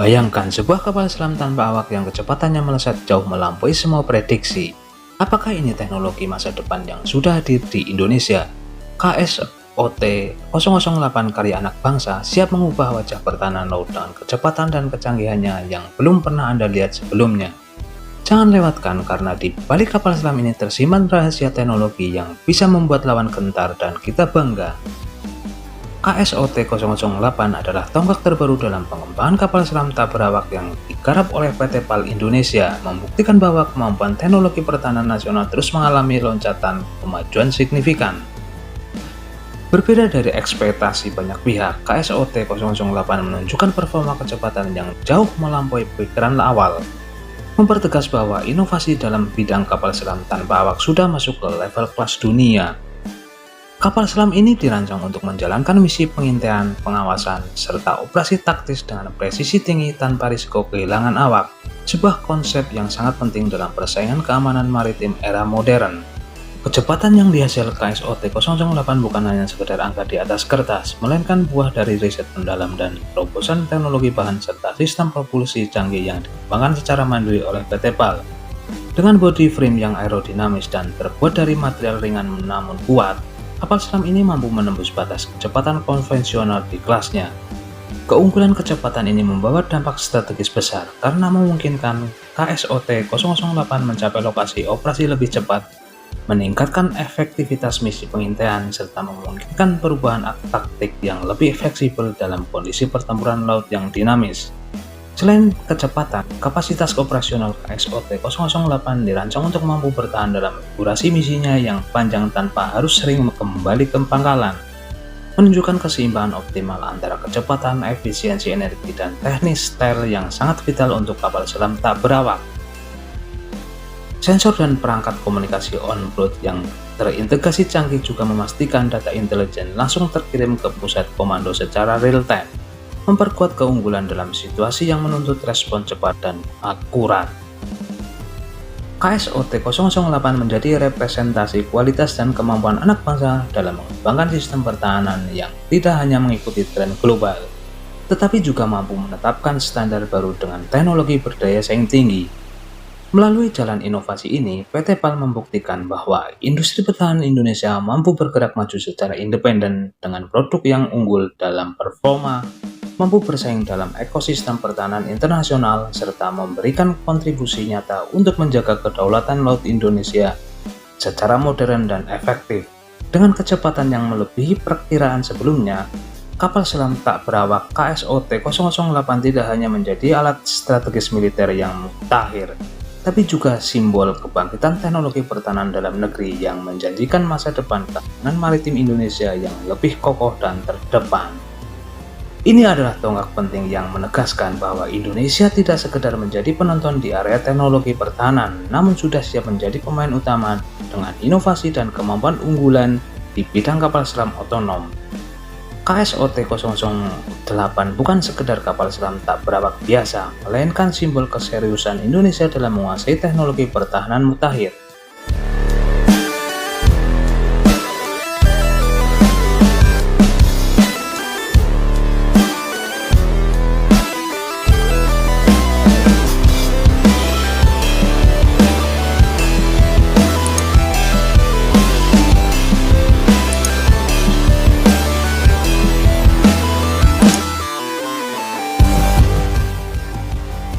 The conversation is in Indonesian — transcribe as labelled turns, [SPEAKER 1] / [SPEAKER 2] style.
[SPEAKER 1] Bayangkan sebuah kapal selam tanpa awak yang kecepatannya melesat jauh melampaui semua prediksi. Apakah ini teknologi masa depan yang sudah hadir di Indonesia? KSOT 008 karya anak bangsa siap mengubah wajah pertahanan laut dengan kecepatan dan kecanggihannya yang belum pernah Anda lihat sebelumnya. Jangan lewatkan karena di balik kapal selam ini tersimpan rahasia teknologi yang bisa membuat lawan gentar dan kita bangga. KSOT 008 adalah tonggak terbaru dalam pengembangan kapal selam tak berawak yang digarap oleh PT PAL Indonesia, membuktikan bahwa kemampuan teknologi pertahanan nasional terus mengalami loncatan kemajuan signifikan. Berbeda dari ekspektasi banyak pihak, KSOT 008 menunjukkan performa kecepatan yang jauh melampaui pikiran awal, mempertegas bahwa inovasi dalam bidang kapal selam tanpa awak sudah masuk ke level kelas dunia. Kapal selam ini dirancang untuk menjalankan misi pengintaian, pengawasan, serta operasi taktis dengan presisi tinggi tanpa risiko kehilangan awak, sebuah konsep yang sangat penting dalam persaingan keamanan maritim era modern. Kecepatan yang dihasilkan KSOT 008 bukan hanya sekedar angka di atas kertas, melainkan buah dari riset mendalam dan terobosan teknologi bahan serta sistem propulsi canggih yang dikembangkan secara mandiri oleh PT PAL. Dengan body frame yang aerodinamis dan terbuat dari material ringan namun kuat, kapal selam ini mampu menembus batas kecepatan konvensional di kelasnya. Keunggulan kecepatan ini membawa dampak strategis besar karena memungkinkan KSOT 008 mencapai lokasi operasi lebih cepat, meningkatkan efektivitas misi pengintaian, serta memungkinkan perubahan taktik yang lebih fleksibel dalam kondisi pertempuran laut yang dinamis. Selain kecepatan, kapasitas operasional KSOT 008 dirancang untuk mampu bertahan dalam durasi misinya yang panjang tanpa harus sering kembali ke pangkalan, menunjukkan keseimbangan optimal antara kecepatan, efisiensi energi, dan teknis detail yang sangat vital untuk kapal selam tak berawak. Sensor dan perangkat komunikasi on-board yang terintegrasi canggih juga memastikan data intelijen langsung terkirim ke pusat komando secara real-time, memperkuat keunggulan dalam situasi yang menuntut respon cepat dan akurat. KSOT 008 menjadi representasi kualitas dan kemampuan anak bangsa dalam mengembangkan sistem pertahanan yang tidak hanya mengikuti tren global, tetapi juga mampu menetapkan standar baru dengan teknologi berdaya saing tinggi. Melalui jalan inovasi ini, PT PAL membuktikan bahwa industri pertahanan Indonesia mampu bergerak maju secara independen dengan produk yang unggul dalam performa, mampu bersaing dalam ekosistem pertahanan internasional, serta memberikan kontribusi nyata untuk menjaga kedaulatan laut Indonesia secara modern dan efektif. Dengan kecepatan yang melebihi perkiraan sebelumnya, kapal selam tak berawak KSOT 008 tidak hanya menjadi alat strategis militer yang mutakhir, tapi juga simbol kebangkitan teknologi pertahanan dalam negeri yang menjanjikan masa depan pertahanan maritim Indonesia yang lebih kokoh dan terdepan. Ini adalah tonggak penting yang menegaskan bahwa Indonesia tidak sekedar menjadi penonton di area teknologi pertahanan, namun sudah siap menjadi pemain utama dengan inovasi dan kemampuan unggulan di bidang kapal selam otonom. KSOT 008 bukan sekedar kapal selam tak berawak biasa, melainkan simbol keseriusan Indonesia dalam menguasai teknologi pertahanan mutakhir.